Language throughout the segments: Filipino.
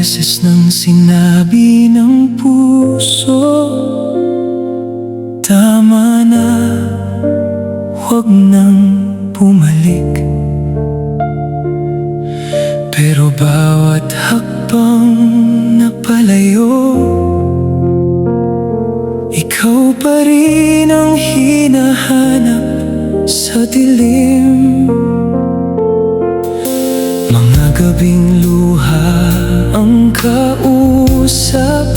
beses nang sinabi ng puso, tama na, huwag nang bumalik. Pero bawat hakbang na palayo, ikaw pa rin ang hinahanap sa dilim. Mga gabing luha ang kausap,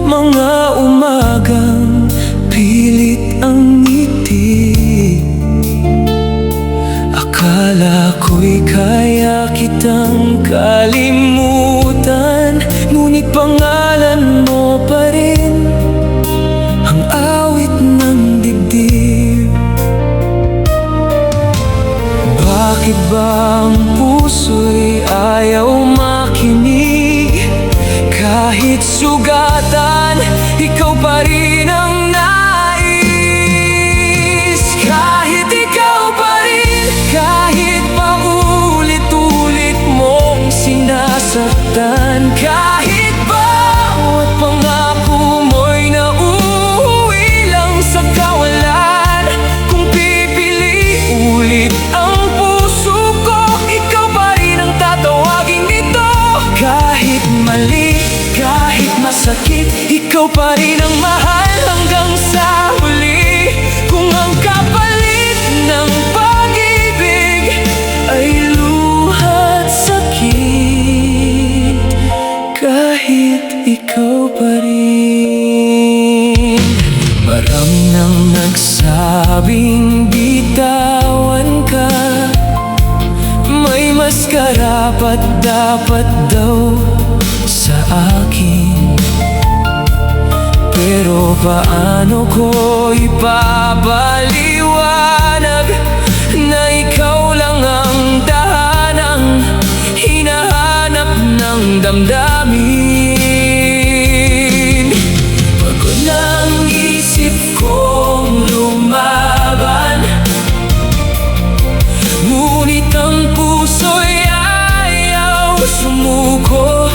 mga umagang pilit ang ngiti. Akala ko'y kaya kitang kalimutan, ngunit pangalan mo pa rin ang awit ng dibdib. Bakit ba ang puso'y ayaw makinig? Kahit sugatan, ikaw pa rin ang nais. Kahit ikaw pa rin, kahit paulit-ulit mong sinasaktan, kahit bawat pangako mo'y nauuwi lang sa kawalan. Kung pipili ulit ang puso ko, ikaw pa rin ang tatawagin dito. Kahit mali, kahit masakit, ikaw pa rin ang mahal hanggang sa huli. Kung ang kapalit ng pag-ibig ay luha't sakit, kahit ikaw pa rin. Marami nang nagsabing bitawan ka, may mas karapat dapat daw sa akin. Pero paano ko ipapaliwanag na ikaw lang ang tahanang hinahanap ng damdamin? Pagod ng isip kong lumaban, ngunit ang puso'y ayaw sumuko.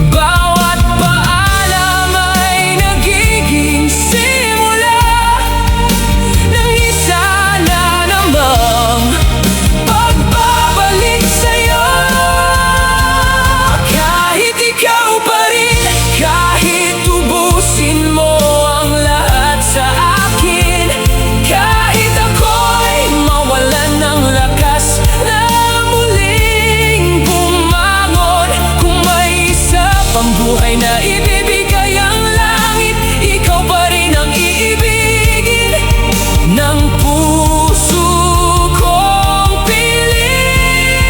Bawat paalam ay nagiging simula ng isa na namang pagbabalik sa'yo. Kahit ikaw pa rin, kahit ubusin mo ang lahat sa akin, kahit ako'y mawalan ng lakas na muling bumangon. Kung may isa pang buhay na ibibigay ang langit, ikaw pa rin ang iibigin ng puso kong pilit.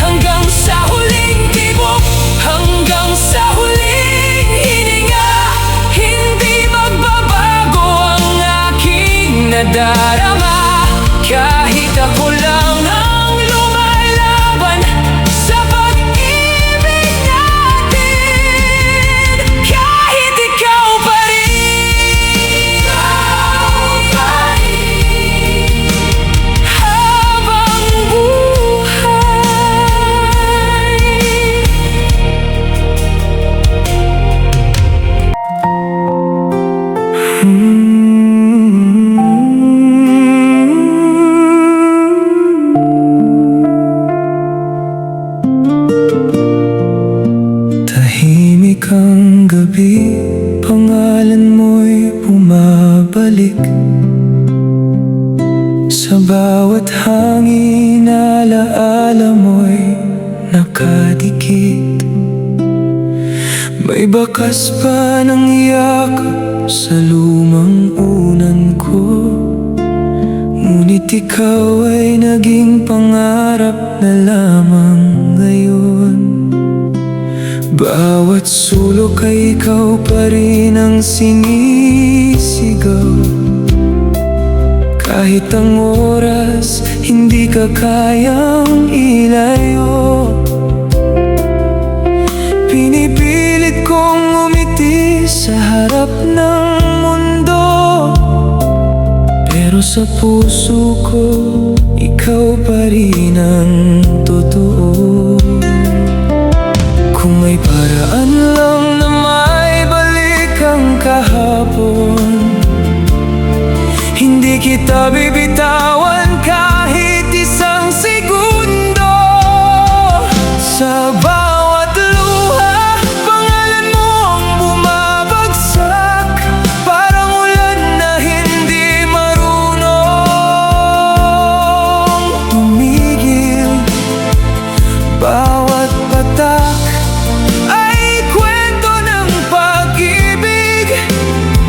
Hanggang sa huling tibok, hanggang sa huling hininga, hindi magbabago ang aking nadarama. Kahit ako lang ang lumalaban sa pag-ibig natin, kahit ikaw pa rin, habang tahimik ang gabi, pangalan mo'y bumabalik. Sa bawat hangin, alaala mo'y nakadikit. May bakas pa ng yakap sa lumang unan ko, ngunit ikaw ay naging pangarap na lamang ngayon. Bawat sulok ay ikaw pa rin ang sinisigaw. Kahit ang oras hindi ka kayang ilayo, pinipilit kong umiti sa harap ng mundo. Pero sa puso ko, ikaw pa rin ang totoo. bawat patak ay kwento ng pag-ibig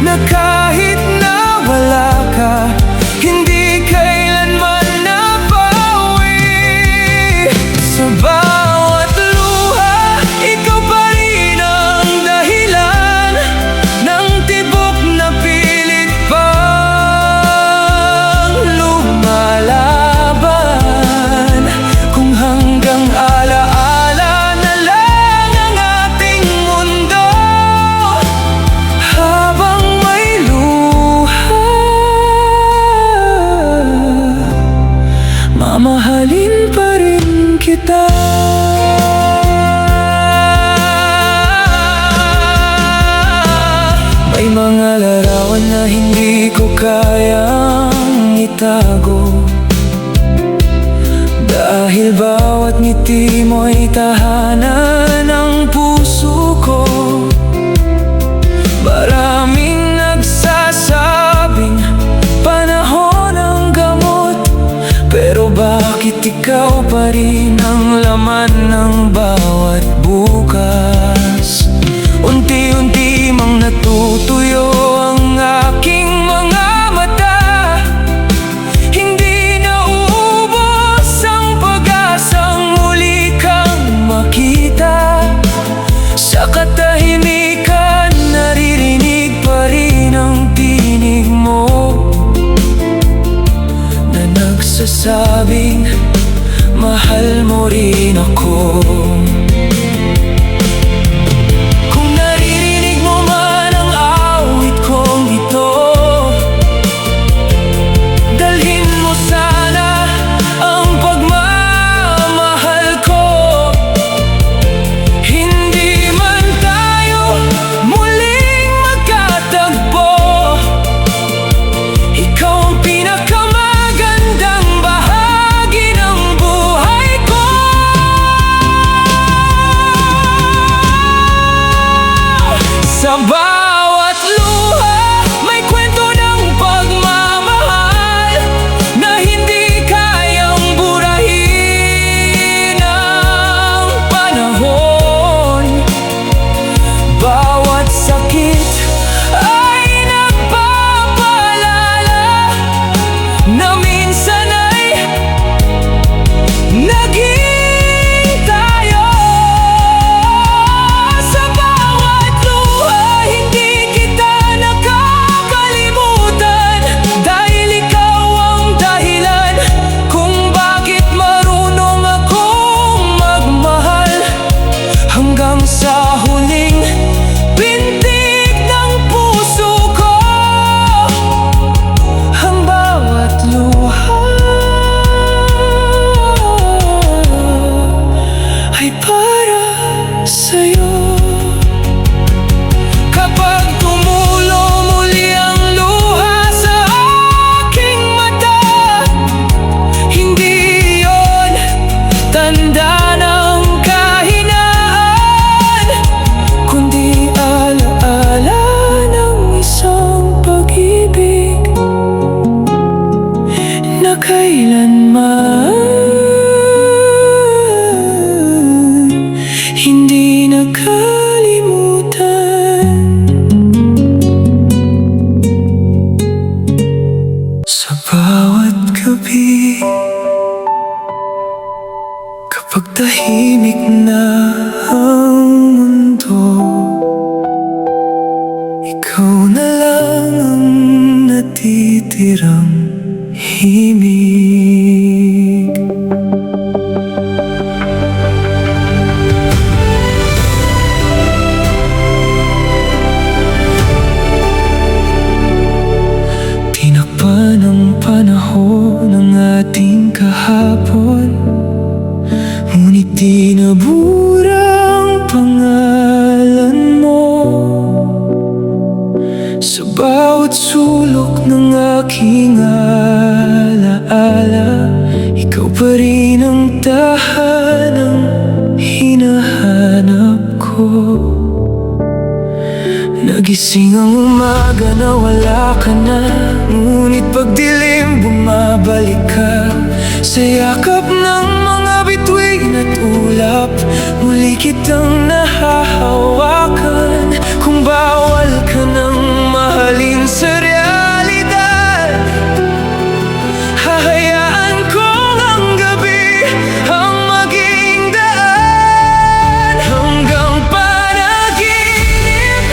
na kahit na wala ka, hindi kailanman nabawi. Sa bawat luha, ikaw pa rin ang dahilan ng tibok na pilit pang lumalaban. Kung hanggang alaala na lang ang ating mundo, habang may luha, mamahalin pa rin kita. May mga larawan na hindi ko kayang itago, dahil bawat ngiti mo'y tahanan ng puso ko. Maraming nagsasabing panahon ang gamot, pero bakit ikaw pa rin ang laman ng bawat bukas? Unti-unti mang natutuyo ang aking mga mata, hindi nauubos ang pag-asang muli kang makita. Sa katahimikan, naririnig pa rin ang tinig mo na nagsasabing mahal mo rin ako. Kung naririnig mo man ang awit kong ito, dalhin mo sana ang pagmamahal ko. Hindi man tayo muling magkatagpo, ikaw ang pinakamagandang bahagi ng buhay ko. Sa bawat luha, may kwento ng pagmamahal na hindi kayang burahin ng panahon. Bawat sakit ay nagpapaalala na minsan ay naging tayo. Sa bawat luha, hindi kita nakakalimutan, dahil ikaw ang dahilan kung bakit marunong akong magmahal. Hanggang sa huling pintig ng puso ko, ang bawat luha ay para sa'yo. Kapag tumulo muli ang luha sa aking mata, hindi yon tanda ng kahinaan, kundi alaala ng isang pag-ibig na kailanman hindi nakalimutan. Sa bawat gabi, kapag tahimik na ang mundo, ikaw na lang ang natitirang himig. Tinakpan ang panahon ng ating kahapon, ngunit di nabura ang pangalan mo. Sa bawat sulok ng aking alaala, ikaw pa rin ang tahanang hinahanap ko. Nagising ang umaga na wala ka na, ngunit pagdilim bumabalik ka sa yakap ng mga bituin at ulap. kitang nahahawakan. Kung bawal ka nang mahalin sa realidad, hahayaan kong ang gabi ang maging daan. Hanggang panaginip,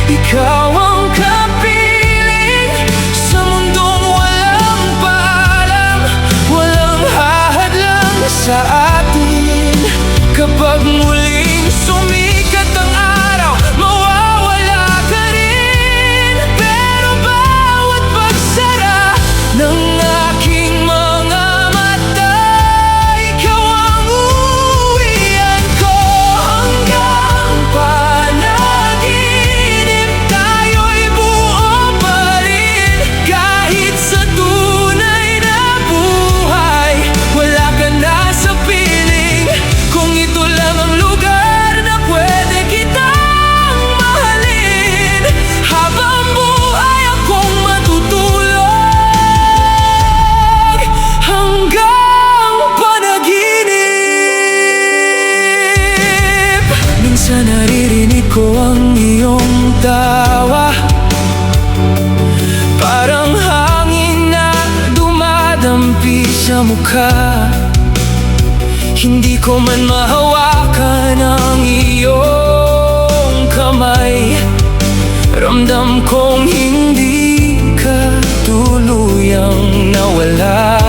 ikaw ang kapiling sa mundong walang paalam, walang hahadlang sa atin. Kapag muling sumikat ang araw, mawawala ka rin. Pero bawat pagsara ng aking mga mata, ikaw ang uuwian ko. Hanggang panaginip, tayo'y buo pa rin. Kahit sa tunay na buhay, wala ka na sa piling. Kung ito lang ang lugar na pwede kitang mahalin, habang buhay akong matutulog hanggang panaginip. Minsan naririnig ko ang iyong tawa, parang hangin na dumadampi sa mukha. Hindi ko man mahawakan ang iyong kamay, ramdam kong hindi ka tuluyang nawala.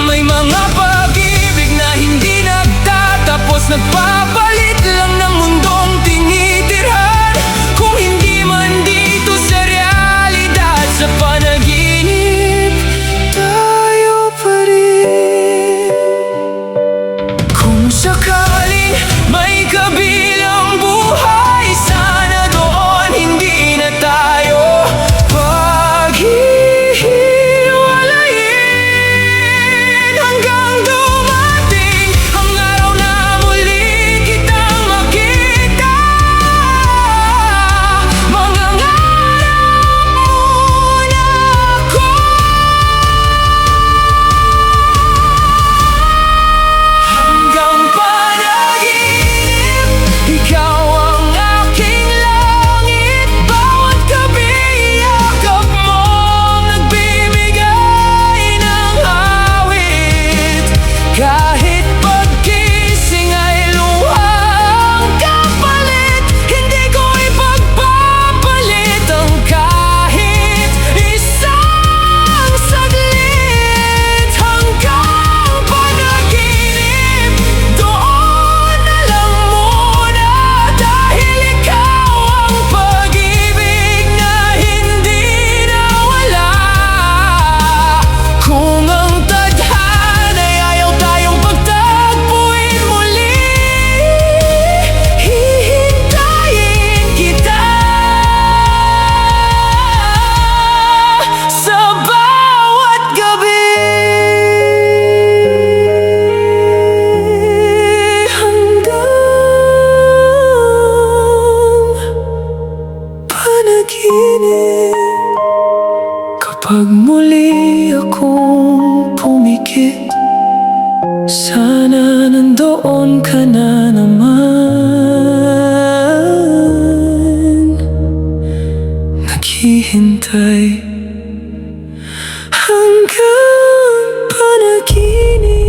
May mga pag-ibig na hindi nagtatapos, nagpapalit lang ng mundong tinitirhan. Kung hindi man dito sa realidad, sa panaginip tayo pa rin. Kung sakaling may kabilang buhay, sana doon hindi na tayo paghihiwalayin. Hanggang dumating ang araw na muli kitang makita, mangangarap muna ako. Hanggang panaginip, ikaw ang aking langit. Bawat gabi, yakap mong nagbibigay ng awit. Kahit pagkising ay luha ang kapalit, hindi ko ipagpapalit ang kahit isang saglit. Hanggang panaginip, doon na lang muna. Dahil ikaw ang pag-ibig na hindi nawala. Kung ang tadhana'y ayaw tayong pagtagpuin muli, hihintayin kita sa bawat gabi. Hanggang panaginip, kapag muli akong pumikit, sana nandoon ka na naman, naghihintay hanggang panaginip.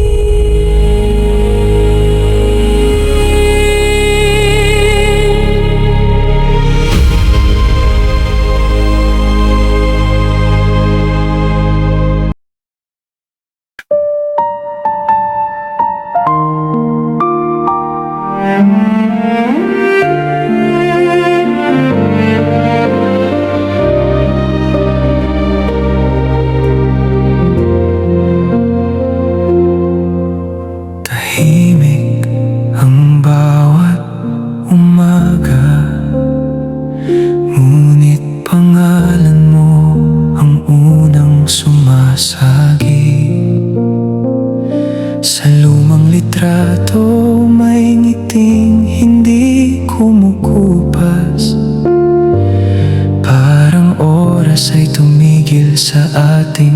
Tahimik ang bawat umaga, ngunit pangalan mo ang unang sumasagi. Sa lumang litrato may ngiting hindi kumukupas, parang oras ay tumigil sa ating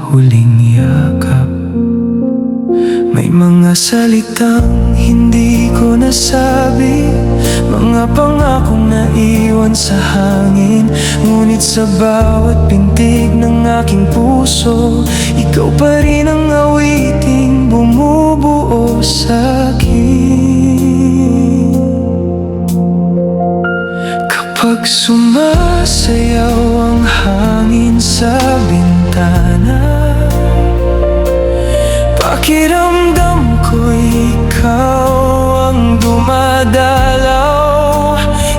huling yakap. May mga salitang hindi ko nasabi, mga pangakong naiwan sa hangin. Ngunit sa bawat pintig ng aking puso, ikaw pa rin ang awiting bumubuo sa'kin. Kapag sumasayaw ang hangin sa bintana, pakiramdam ko'y ikaw ang dumadalaw.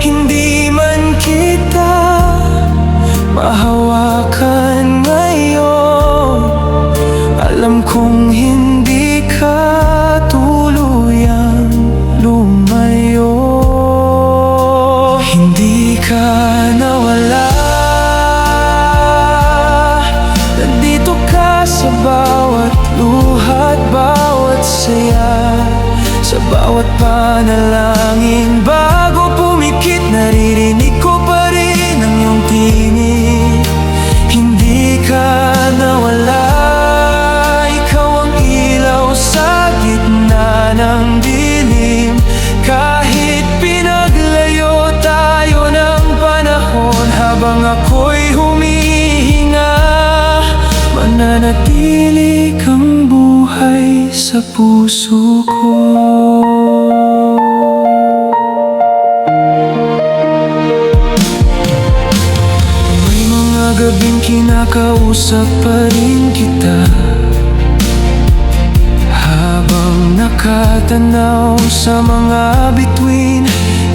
Hindi man kita mahawakan ngayon, alam kong hindi ka tuluyang lumayo. Hindi ka nawala, nandito ka sa bawat luha at bawat saya, sa bawat panalangin. Bago pumikit, naririnig ko pa rin ang iyong tinig. Hindi ka nawala, ikaw ang ilaw sa gitna ng dilim. Kahit pinaglayo tayo ng panahon, habang ako'y humihinga, mananatili kang buhay sa puso ko. May mga gabing kinakausap pa rin kita, habang nakatanaw sa mga bituin.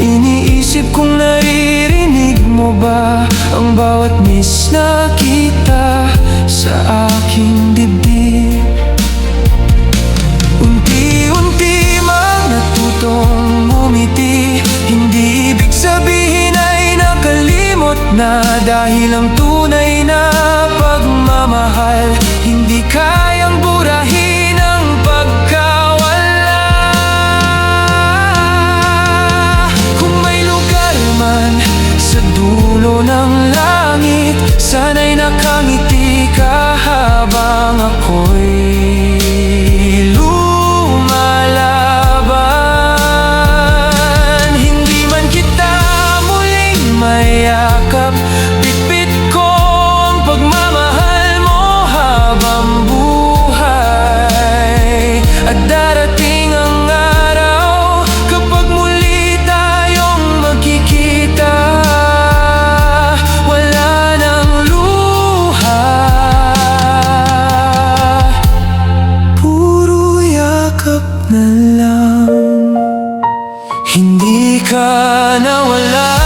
Iniisip kong naririnig mo ba ang bawat miss na kita sa aking dibdib. Unti-unti mang natutong umiti, hindi ibig sabihin ay nakalimot na, dahil ang tunay na pagmamahal hindi kayang burahin ang pagkawala. Kung may lugar man sa dulo ng langit, sana'y nakangiti ka habang ako'y lumalaban. Hindi man kita muling mayakap, bitbit ko ang pagmamahal mo habang buhay. At darating ang araw kapag muli tayong magkikita, wala nang luha, puro yakap na lang. Hindi ka nawala,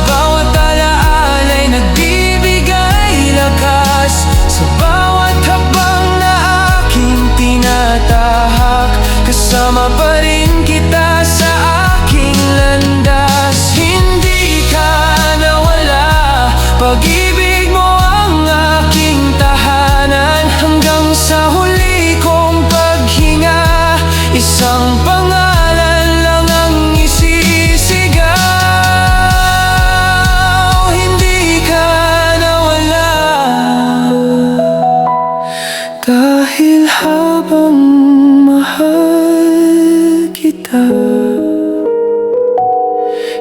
bawat alaala'y nagbibigay lakas sa bawat habang na aking tinatahak. Kasama pa rin kita sa aking landas. Hindi ka nawala, pag-ibig mo ang aking tahanan. Hanggang sa huli kong paghinga, isang pangalan lang ang isisigaw. Hindi ka nawala, dahil habang mahal kita,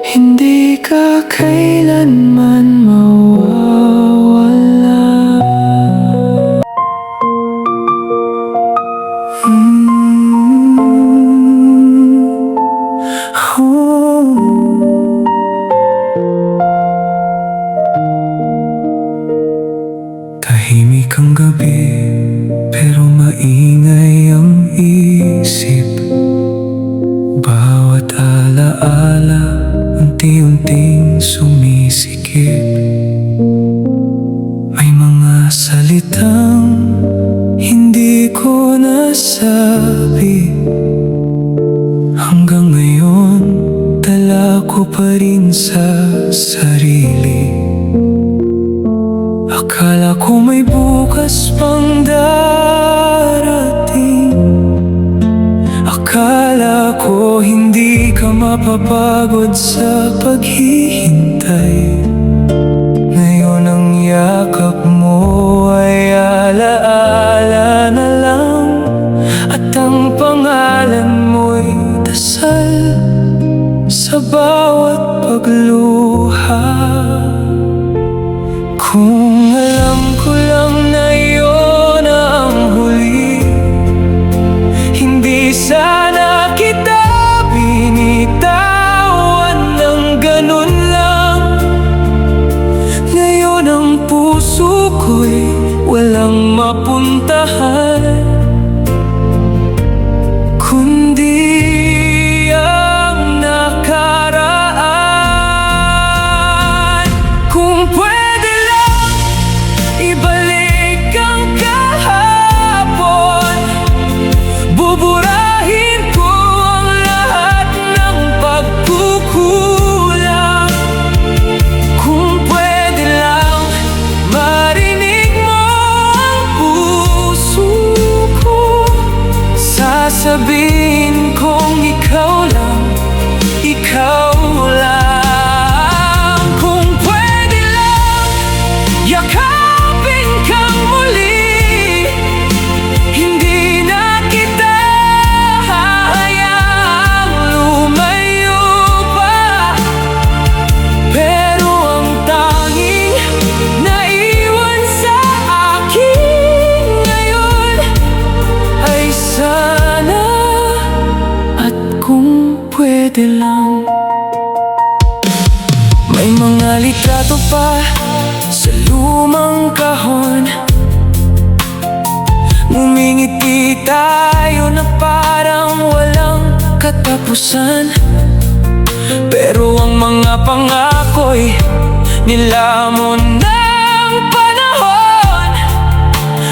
hindi ka kailanman mawawala. Tahimik ang gabi, pero maingay ang isip. Bawat alaala unti-unting sumisikip. May mga salitang hindi ko nasabi, hanggang ngayon dala ko pa rin sa sarili. Akala ko may bukas pang darating, akala ko hindi ka mapapagod sa paghihintay. Ngayon ang yakap mo ay alaala na lang, at ang pangalan sa bawat pagluha. Kung alam ko lang na iyon ang huli, hindi sana kita binitawan ng ganun lang. Ngayon ang puso ko'y walang mapuntahan, kundi ang nakaraan. Kung pwede lang ibalik ang kahapon, buburahin ko ang lahat ng pagkukulang. Kung pwede lang marinig mo ang puso ko, sasabihin kong ikaw lang, ikaw lang. Kung pwede lang yakapin kang muli, hindi na kita hahayaang lumayo pa. Pero ang tanging naiwan sa akin ngayon ay sana at kung pwede lang. May mga litrato pa sa lumang kahon, ngumingiti tayo na parang walang katapusan. Pero ang mga pangako'y nilamon ng panahon,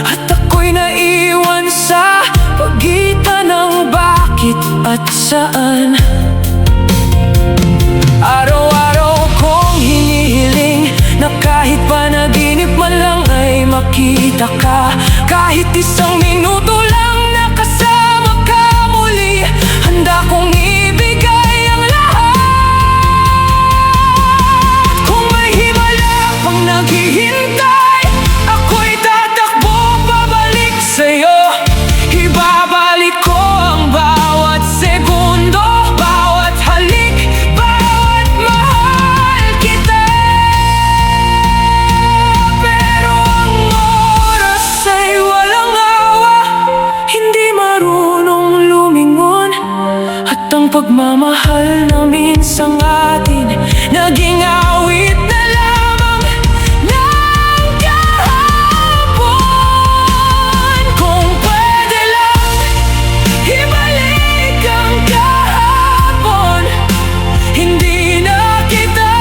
at ako'y naiwan sa pagitan ng bakit at saan. Araw-araw kong hinihiling na kahit panaginip man lang ay makita ka. Kahit isang minuto lang nakasama ka muli, handa kong ibigay ang lahat. Kung may himala pang naghihintay, ako'y tatakbo pabalik sa'yo. Ibabalik ko ang bawat segundo, bawat halik, bawat mahal kita. Pero ang oras ay walang awa, hindi marunong lumingon. At ang pagmamahal na minsang atin naging awit na lamang ng kahapon. Kung pwede lang ibalik ang kahapon, hindi na kita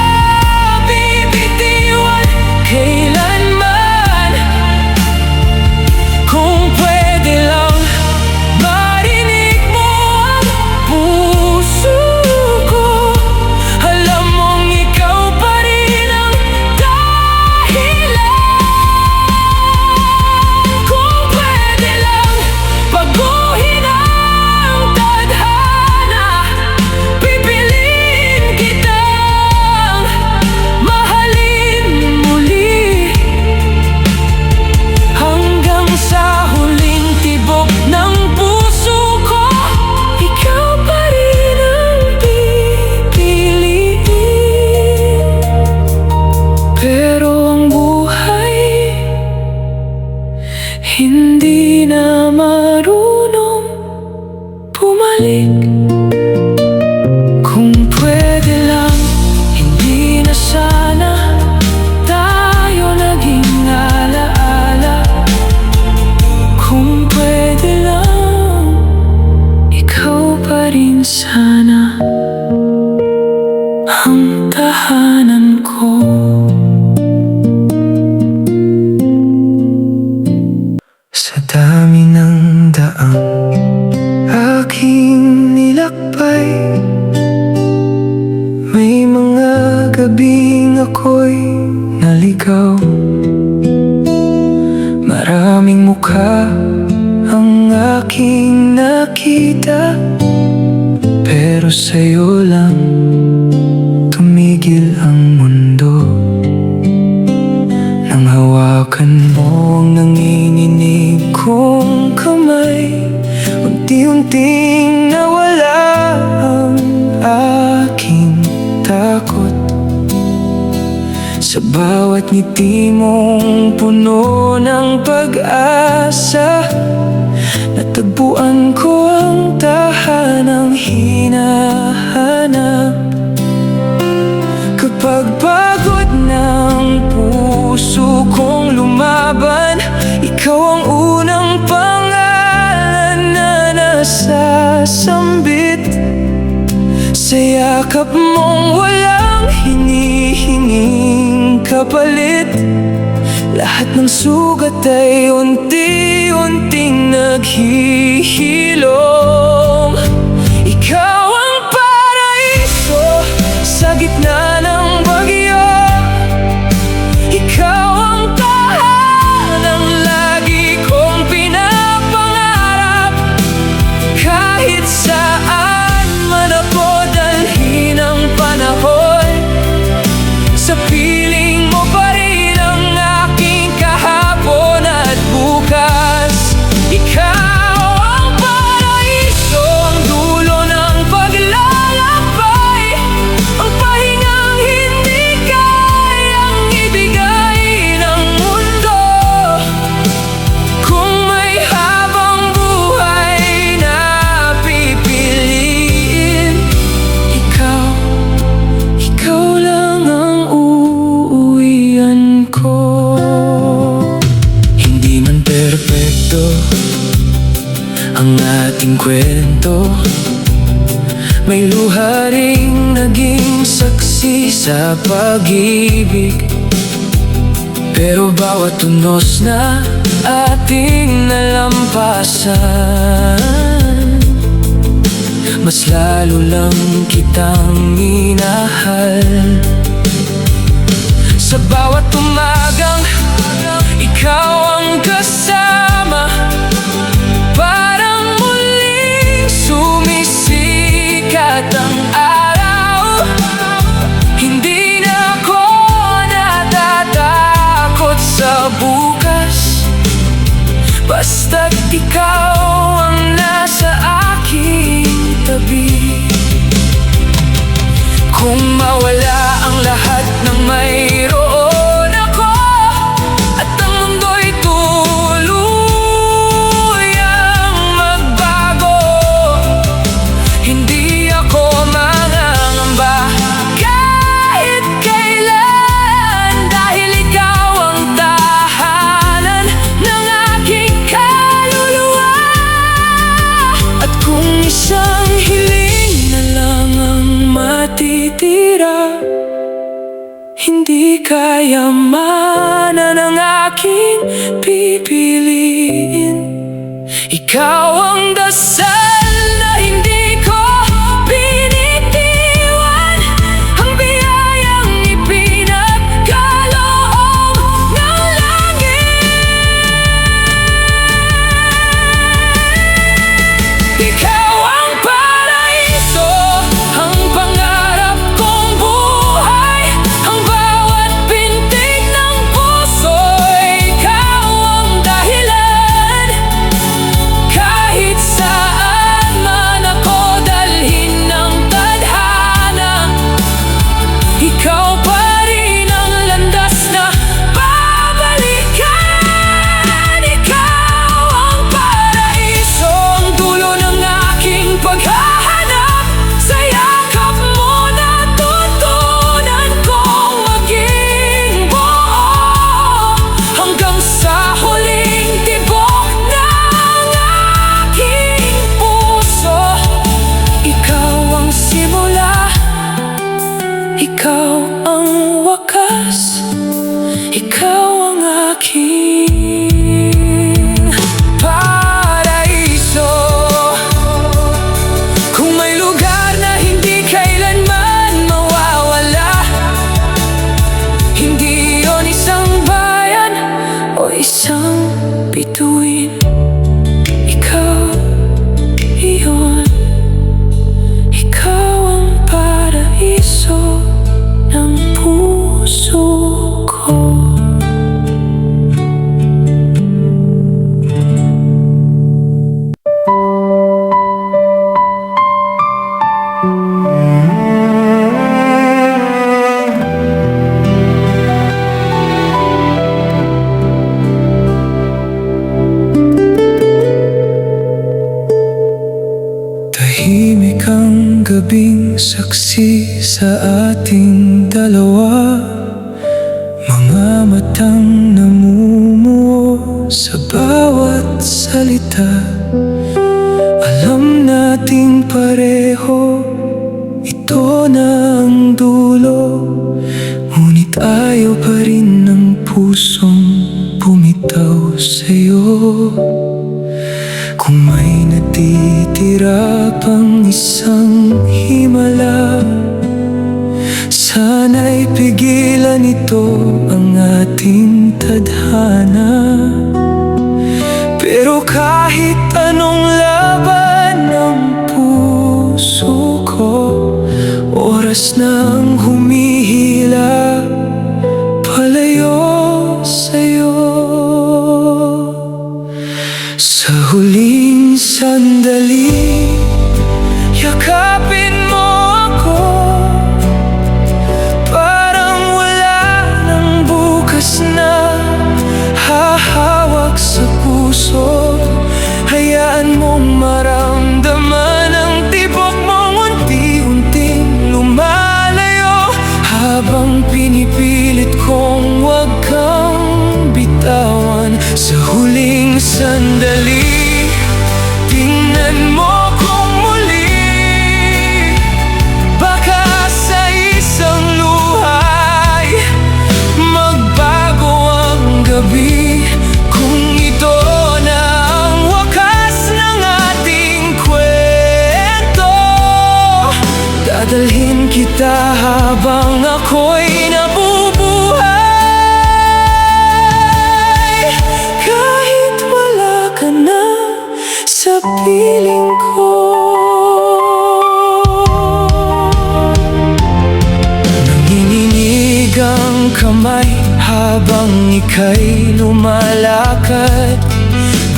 bibitiwan kailanman. Kung pwede lang marinig mo ang puso ko, alam mong ikaw pa rin ang dahilan. Kung pwede lang baguhin ang tadhana, pipiliin kitang mahalin muli, hanggang sa huling tibok ng puso ko, ikaw pa rin ang pipiliin. Pero ang buhay hindi na marunong bumalik. Kung pwede lang, hindi na sana tayo naging alaala. Kung pwede lang, ikaw pa rin sana ang tahanan ko. Sa dami ng daang aking nilakbay, may mga gabing ako'y naligaw. Maraming mukha ang aking nakita, pero sa'yo lang tumigil ang mundo. Nang hawakan mo ang nanginginig kong kamay, unti-unting nawala ang aking bawat ngiti mong puno ng pag-asa. Natagpuan ko ang tahanang hinahanap. Kapag pagod ng puso kong lumaban, ikaw ang unang pangalan na nasasambit. Sa yakap mong walang hinihinging kapalit, lahat ng sugat ay unti-unting naghihilom. Ikaw ang paraiso sa gitna ng bagyo. Ikaw ang tahanang lagi kong pinapangarap. Kahit saan man ako dalhin ang panahon, sa piling mo pa rin ang aking kahapon at bukas. Ikaw ang paraiso, ang dulo ng paglalakbay, ang pahingang hindi kayang ibigay ng mundo. Kung may habang buhay na pipiliin, ikaw lang ang uuwian ko. Hindi man perpekto ang ating kwento, may luha ring naging saksi sa pag-ibig. Pero bawat tunos na ating nalampasan, mas lalo lang kitang minahal. Sa bawat umagang ikaw ang kasama, parang muling sumisikat ang araw. Hindi na ako natatakot sa bukas, basta't ikaw ang nasa aking tabi. Kung mawala ang lahat ng mayroon ako, at ang mundo'y tuluyang magbago, hindi ako mangangamba kahit kailan, dahil ikaw ang tahanan ng aking kaluluwa. At kung isang hiling na lang ang matitira, hindi kayamanan ang aking pipiliin. Ikaw ang dasal na hindi ko binitiwan, ang biyayang ipinagkaloob ng langit. Ikaw ang paraiso, ang pangarap kong buhay, ang bawat pintig ng puso. Ikaw ang dahilan kahit saan gabing saksi sa ating dalawa, mga matang namumuo sa bawat salita. Alam nating pareho, ito na ang dulo, ngunit ayaw pa rin ng pusong bumitaw sa'yo. Kung may natitira pang isang himala, sana'y pigilan ito ang ating tadhana. Pero kahit anong laban ng puso ko, oras na ang humihila palayo sa'yo. Sa huling sandali, yakapin mo ako, parang wala nang bukas na hahawak sa puso. Hayaan mong maramdaman ang tibok mong unti-unting lumalayo, habang pinipilit kong huwag kang bitawan. Sa huling sandali, tingnan mo kung muli, baka sa isang luhay magbago ang gabi. Kung ito na ang wakas ng ating kwento, dadalhin kita habang ako'y nabubuhay. Kahit wala ka na sa piling ko, nanginginig ang kamay habang ika'y lumalakad.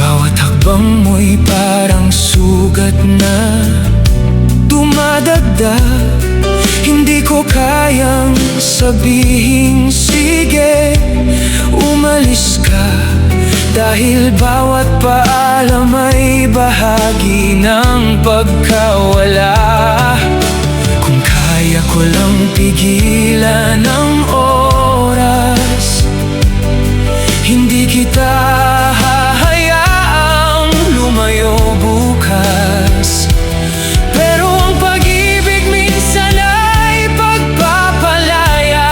Bawat hakbang mo'y parang sugat na dumadagdag. Hindi ko kayang sabihin sige, umalis ka, dahil bawat paalam ay bahagi ng pagkawala. Kung kaya ko lang pigilan ang oras, hindi kita hahayaang lumayo bukas. Pero ang pag-ibig minsan ay pagpapalaya,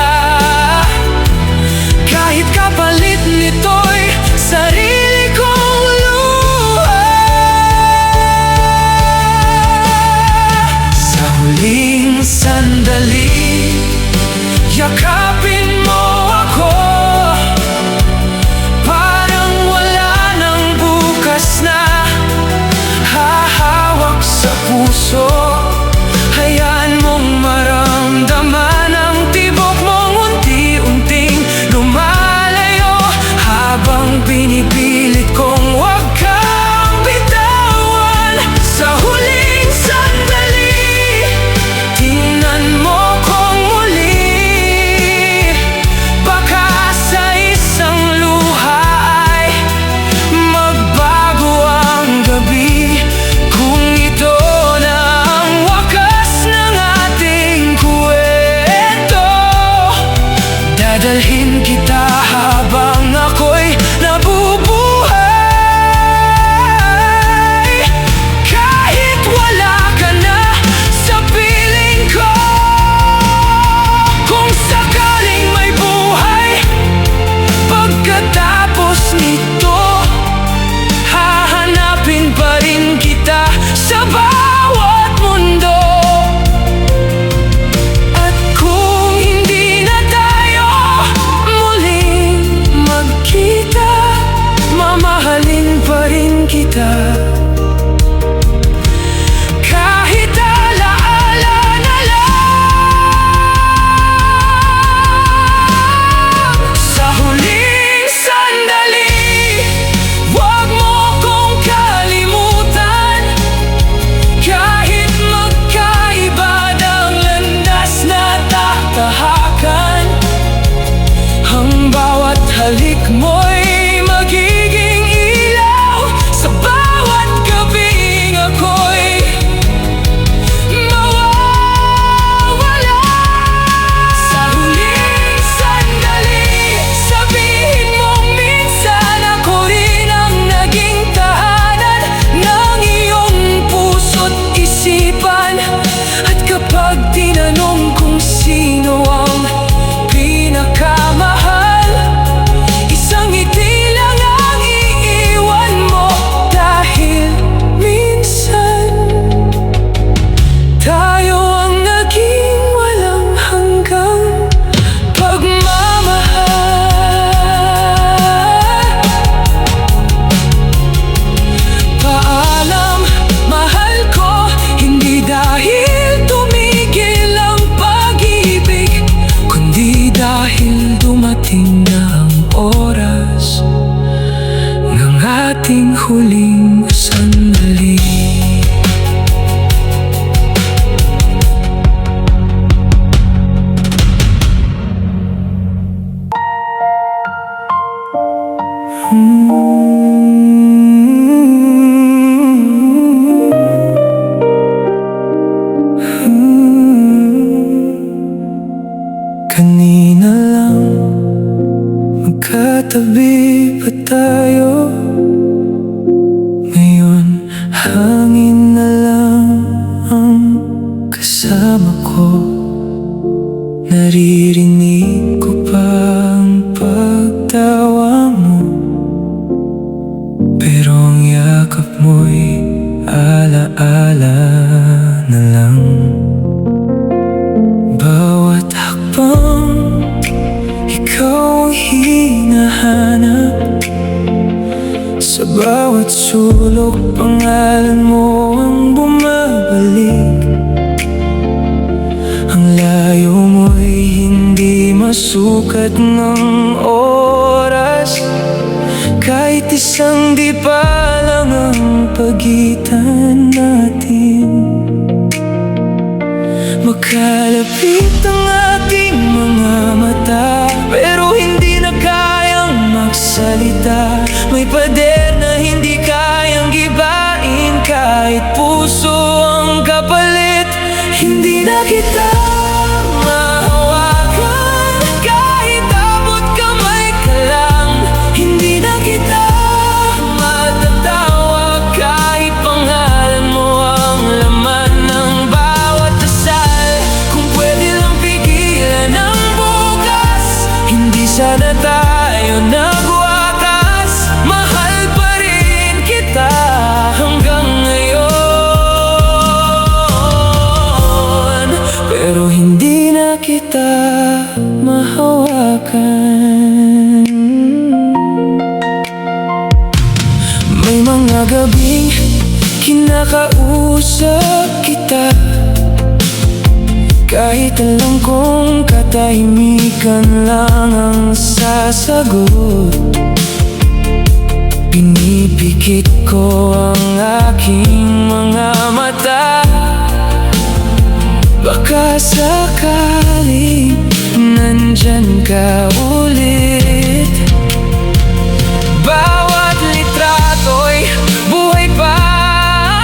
kahit kapalit nito'y sarili kong luha. Sa huling sandali, yakapin mo ako, parang wala nang bukas na hahawak sa puso. Hayaan mong maramdaman ang tibok mong unti-unting lumalayo, habang pinipilit kong huwag kang bitawan. Sa huling sandali, tingnan mo kung muli, baka sa isang luha ay magbago ang gabi. Kung ito na ang magtanong kung sino ang pinakamahal. Isang ngiti lang ang iiwan mo, dahil minsan tayo ang naging walang hanggang pagmamahal. Paalam, mahal ko, hindi dahil tumigil ang pag-ibig, kundi dahil dumating na ang oras ng ating huling sandali. Kanina lang magkatabi pa tayo, ngayon hangin na lang ang kasama ko. Naririnig ko pa ang pagtawa mo, pero ang yakap mo'y alaala na lang. Bawat hakbang, ikaw ang hinahanap. Sa bawat sulok, pangalan mo ang bumabalik. Ang layo mo'y hindi masukat ng oras, kahit isang di pa lang ang pagitan natin. Makalapit ang ating mga mata, pero hindi na kayang magsalita. May pader na hindi kayang gibain, kahit puso ang kapalit. Hindi na kita mahawakan, kahit abot kamay ka lang. Hindi na kita matatawag, kahit pangalan mo ang laman ng bawat dasal. Kung pwede lang pigilan ang bukas, hindi sana tayo nagwakas. Mahal pa rin kita hanggang ngayon, pero hindi na kita mahawakan. May mga gabing kinakausap kita, kahit alam kong katahimikan lang ang sasagot. Pinipikit ko ang aking mga mata, baka sakaling nandyan ka ulit. Bawat litrato'y buhay pa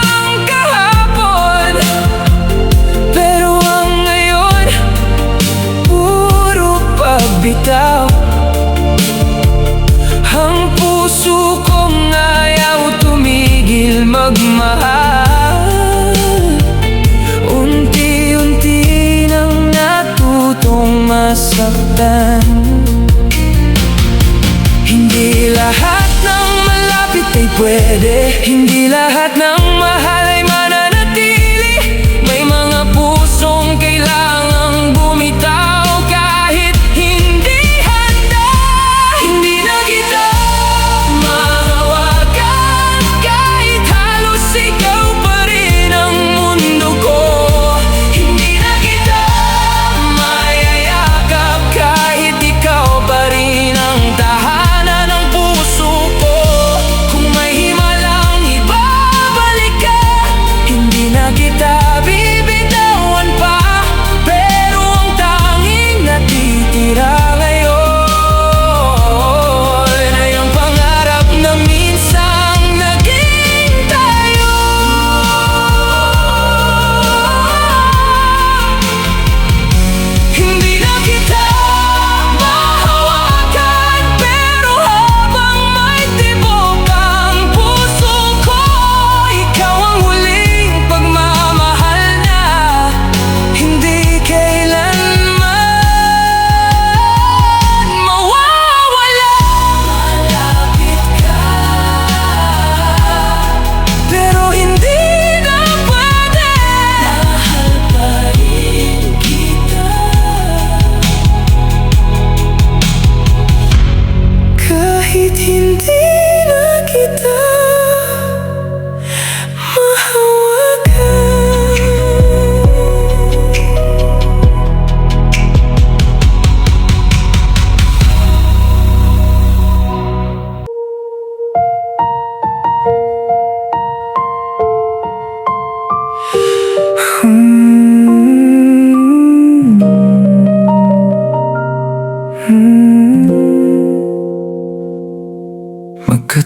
ang kahapon, pero ang ngayon puro pagbitaw. Ang puso kong ayaw tumigil magmahal, unti-unti nang natutong masaktan.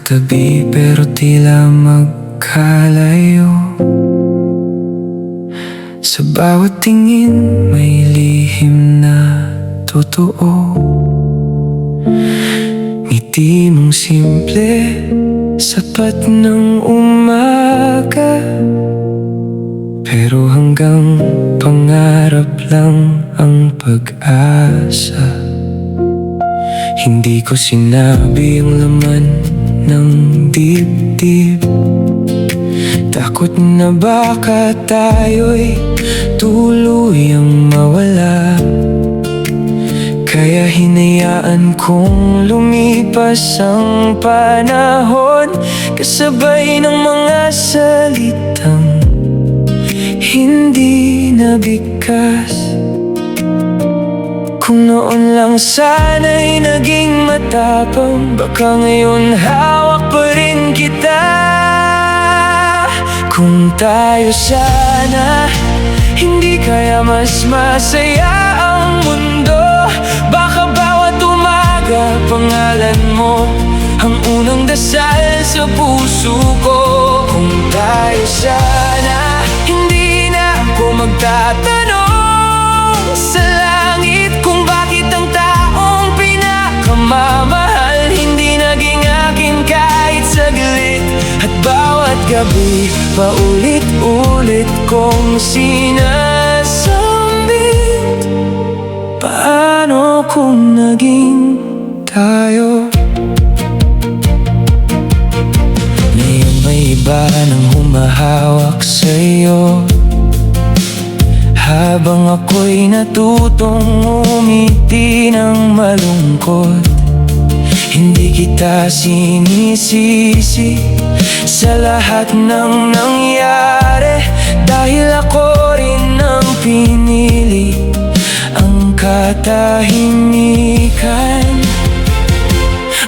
tabi pero tila magkalayo. Sa bawat tingin may lihim na totoo. Ngiti mong simple, sapat ng umaga. Pero hanggang pangarap lang ang pag-asa. Hindi ko sinabi ang laman ng dibdib. Takot na baka tayo'y tuluyang mawala. Kaya hinayaan kong lumipas ang panahon, kasabay ng mga salitang hindi nabigkas. Kung noon lang sana'y naging matapang, baka ngayon hawak pa rin kita. Kung tayo sana hindi kaya mas masaya ang mundo, baka bawat umaga pangalan mo ang unang dasal sa puso ko. Kung tayo sana hindi na ako magtatanong sa langit kung bakit ang taong pinakamamahal hindi naging akin kahit saglit. At bawat gabi paulit-ulit kong sinasambit, paano kung naging tayo? Ngayon may iba nang humahawak sa'yo, habang ako'y natutong umiti ng malungkot. Hindi kita sinisisi sa lahat ng nangyari, dahil ako rin ang pinili ang katahimikan.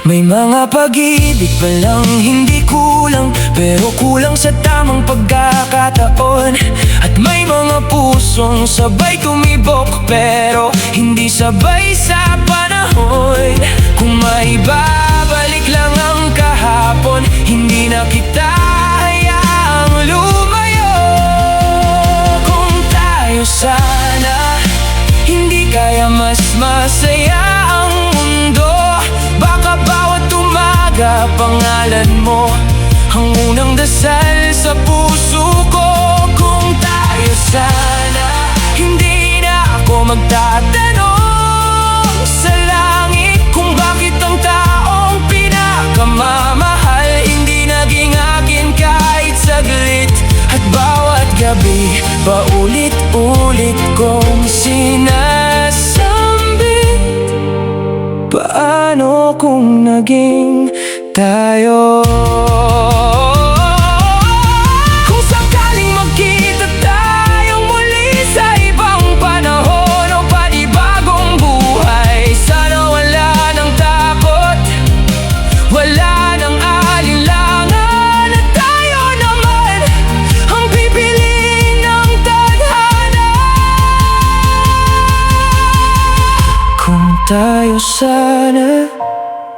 May mga pag-ibig pa lang hindi kulang, pero kulang sa tamang pagkakataon. At may mga pusong sabay tumibok, pero hindi sabay sa panahon. Kung maibabalik lang ang kahapon, hindi na kita hayaang lumayo. Kung tayo sana hindi kaya mas masaya ang mundo, baka bawat umaga pangalan mo ang unang dasal sa puso ko. Kung tayo sana hindi na ako magtatanong sa langit kung bakit ang taong pinakamamahal hindi naging akin kahit saglit. At bawat gabi paulit-ulit kong sinasambit, paano kung naging tayo? Kung sakaling magkita tayong muli sa ibang panahon o panibagong buhay, sana wala ng takot, wala ng alinlangan, at tayo naman ang pipiliin ng tadhana. Kung tayo sana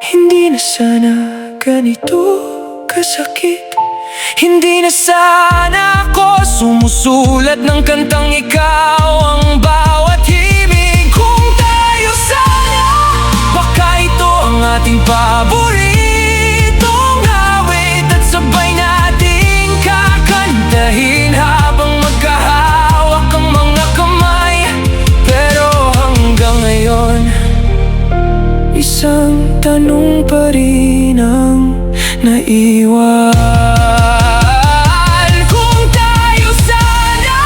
hindi na sana ganito kasakit, hindi na sana ako sumusulat ng kantang ikaw ang bawat himig. Kung tayo sana, baka ito ang ating paboritong awit, at sabay nating kakantahin habang magkahawak ang mga kamay. Pero hanggang ngayon isang tanong pa rin ang naiwan. Kung tayo sana,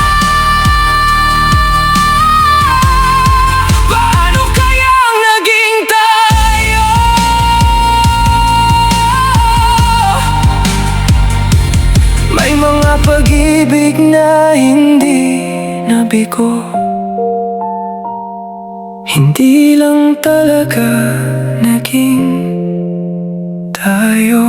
paano kayang naging tayo? May mga pag-ibig na hindi nabigo, hindi lang talaga naging tayo.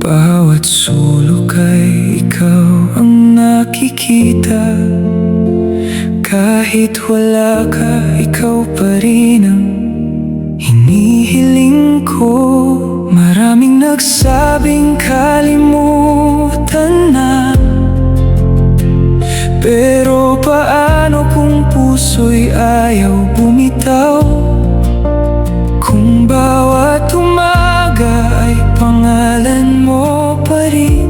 Bawat sulok ay ikaw ang nakikita. Kahit wala ka, ikaw pa rin ang hinihiling ko. Maraming nagsabing kalimutan na, pero paano kung puso'y ayaw bumitaw? Kung bawat umaga ay pangalan mo pa rin,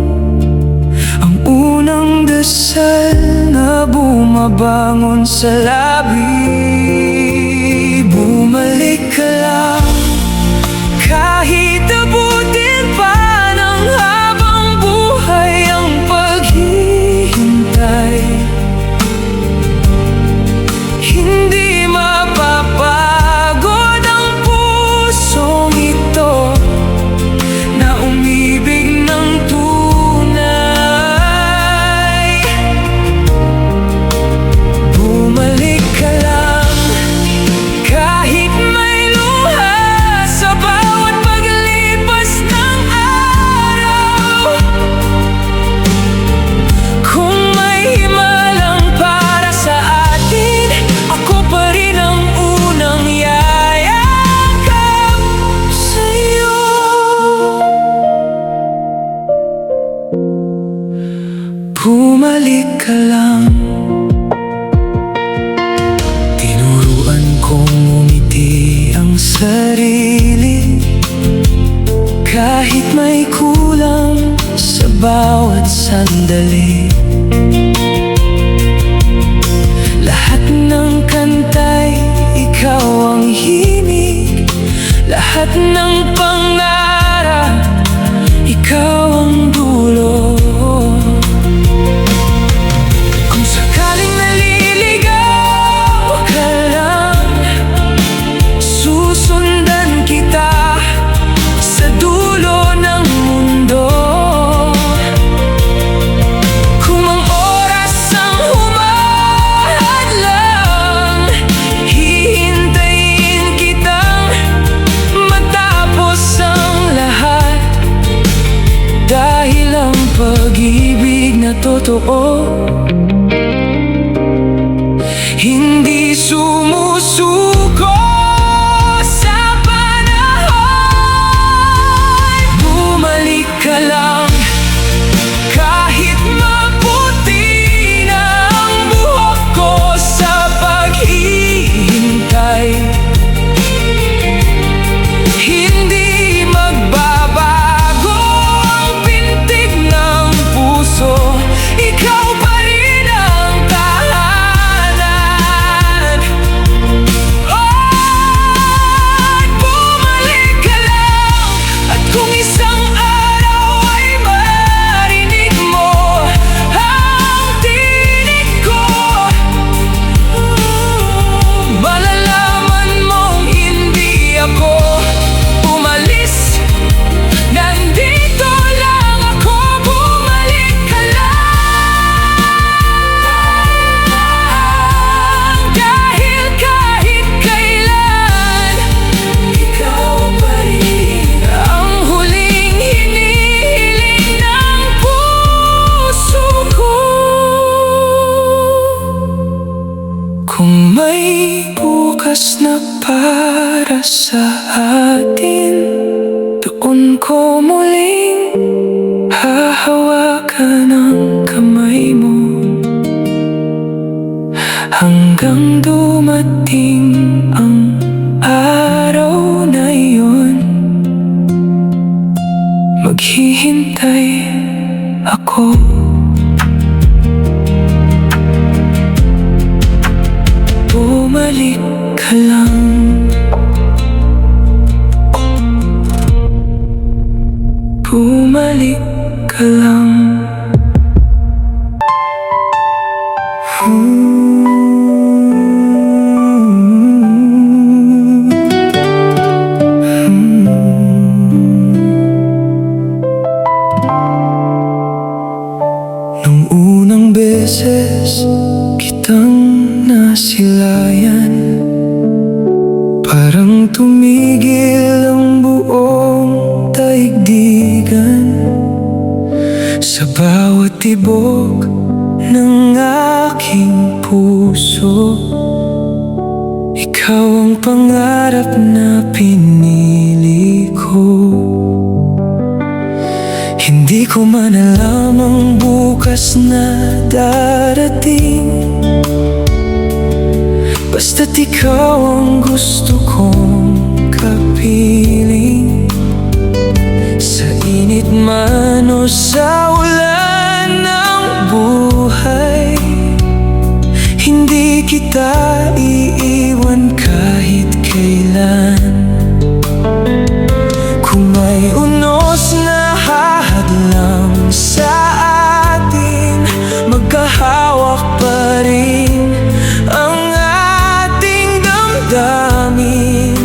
ang unang dasal na bumabangon sa labi. Bumalik ka lang, kahit abutin pa ng habang buhay ang paghihintay. Hindi mapapagod ang pusong ito na umibig ng tunay. Bumalik ka lang, kahit may luha sa bawat paglipas ng araw. Kung may himalang para sa atin, ako pa rin ang unang yayakap sa'yo. Bumalik ka lang. Tinuruan kong umiti ang sarili, kahit may kulang sa bawat sandali. Lahat ng kantay, ikaw ang himig. Lahat ng pangarap, ikaw ang dulo. Kung sakaling naliligaw ka lang, susundan kita sa dulo ng mundo. Kung ang oras ang humahadlang, hihintayin kitang matapos ang lahat. Dahil ang pag-ibig na totoo hindi sumusuko sa panahon. Bumalik ka lang, kahit maputi na ang buhok ko sa paghihintay. Hindi magbabago ang pintig ng puso, ikaw pa rin ang tahanan. At bumalik ka lang, at kung isang araw ay marinig mo ang tinig ko, malalaman mong hindi ako umalis. Nandito lang ako. Bumalik ka lang, dahil kahit kailan, ikaw pa rin ang huling hinihiling ng puso ko. Kung may bukas na para sa atin, doon ko muling hahawakan ang kamay mo, hanggang dumating ang araw na iyon. Maghihintay ako. Bumalik ka lang. Bumalik ka lang. Nung unang beses kitang nasilayan, parang tumigil ang buong daigdigan. Sa bawat tibok ng aking puso, ikaw ang pangarap na pinili ko. Hindi ko man alam ang bukas na darating, basta't ikaw ang gusto kong kapiling. Sa init man o sa ulan ng buhay, hindi kita iiwan kahit kailan. Kung may unos na hahadlang sa atin, magkahawak pa rin ang ating damdamin.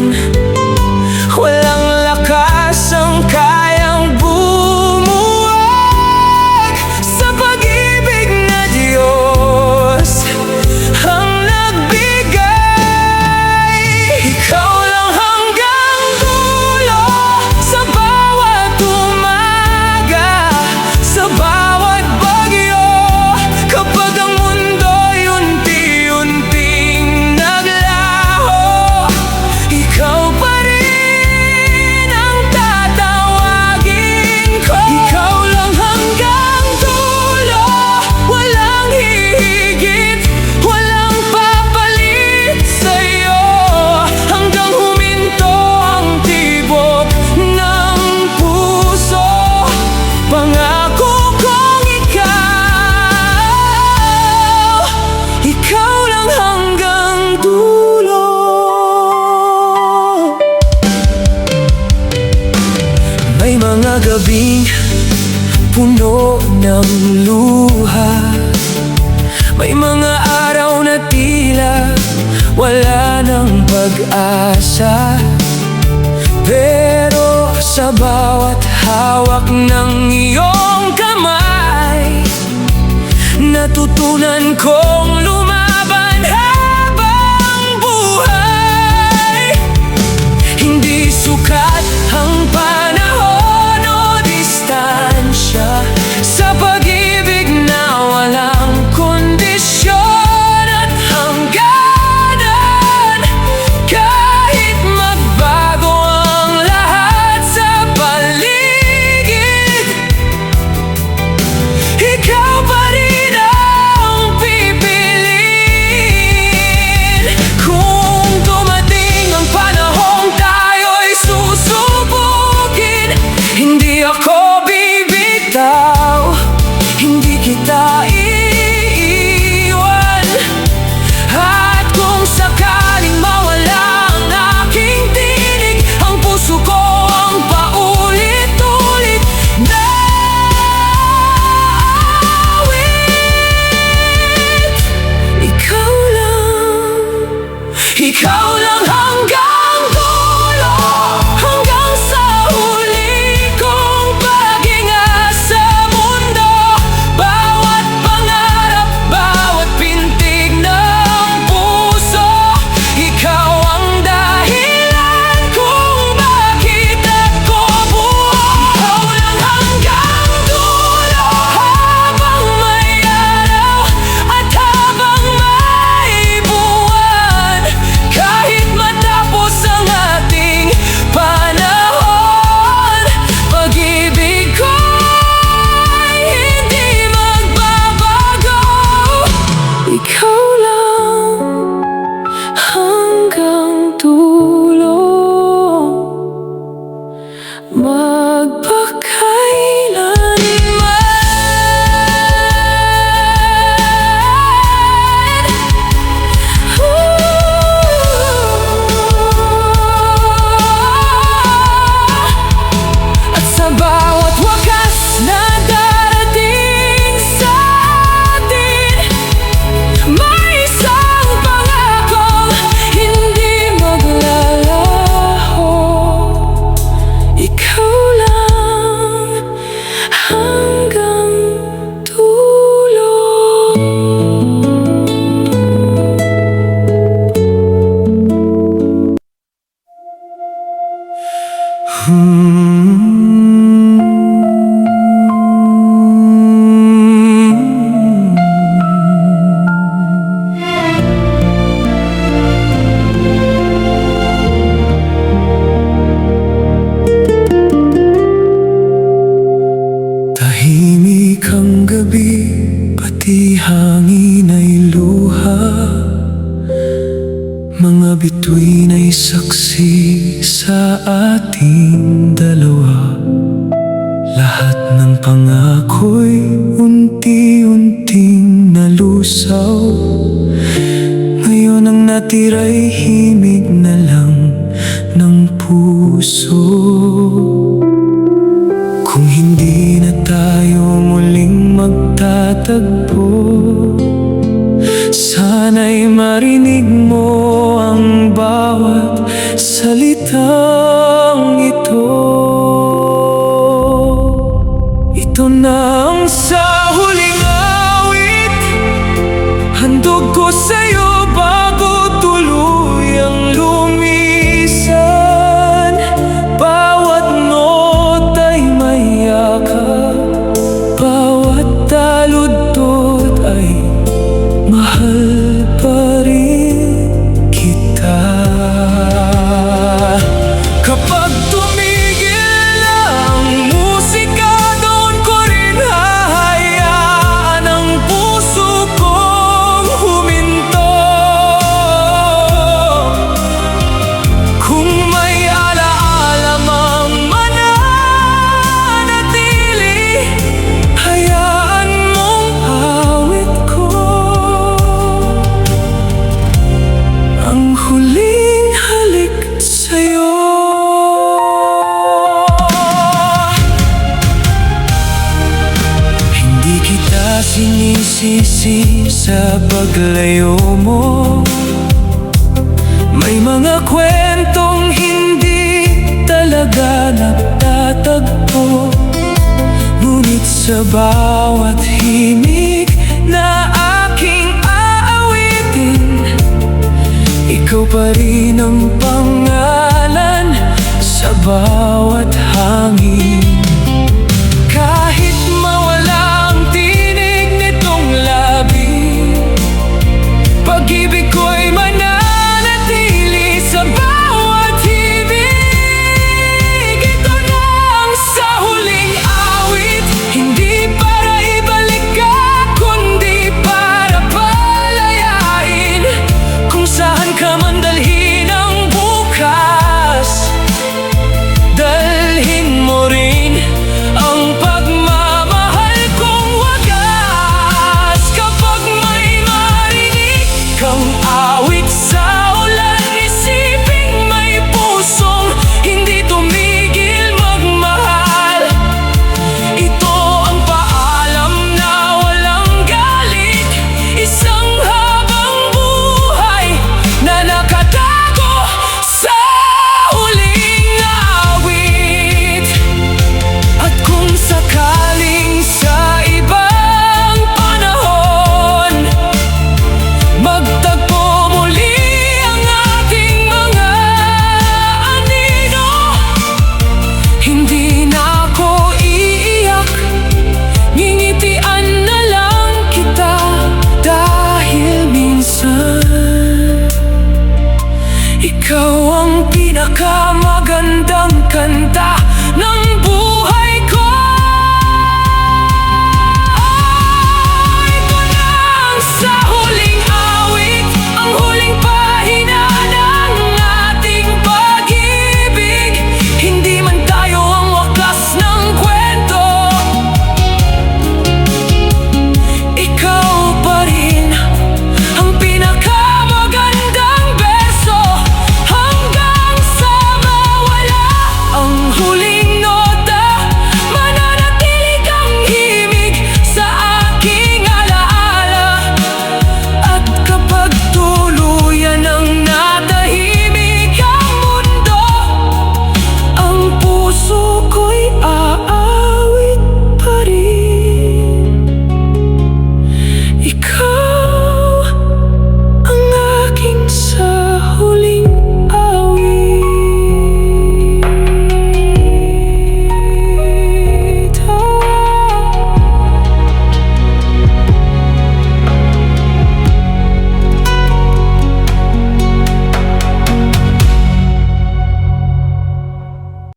Walang lakas ang kayang bumuwag sa pag-ibig na Diyos ang nagbigay. Ikaw lang hanggang dulo, sa bawat umaga, sa bawat bagyo. Kapag ang mundo'y unti-unting naglaho, ikaw pa rin ang tatawagin ko. Ikaw lang hanggang dulo, walang hihigit, walang papalit sa'yo. Hanggang huminto ang tibok ng puso, pangako kong ikaw lang hanggang dulo. May mga gabing puno ng luha, may mga araw na tila wala ng pag-asa. Pero sa bawat hawak ng iyong kamay, natutunan kong lumaban habang buhay. Hindi sukat ang panahon o distansya sa pag-ibig na walang kondisyon at hangganan. Kahit magbago ang lahat sa paligid, Tahimik ang gabi, pati hangin ay luha. Mga bituin ay saksi sa ating dalawa. Lahat ng pangako'y unti-unting nalusaw. Ngayon ang natira'y himig na lang ng puso. Kung hindi na tayo muling magtatagpo, sana'y marinig mo ang bawat salitang ito. Ito na ang sa huling awit, handog ko sa'yo bago tuluyang lumisan. Bawat nota'y may yakap, bawat taludtod ay mahal pa rin kita. Kapag tumigil ang musika, doon ko rin hahayaan ang puso kong huminto. Kung may alaala mang mananatili, hayaan mong awit ko ang huling halik sa'yo. Hindi kita sinisisi sa paglayo mo. May mga kwentong hindi talaga nagtatagpo, ngunit sa bawat himig na aking aawitin, ikaw pa rin ang pangalan sa bawat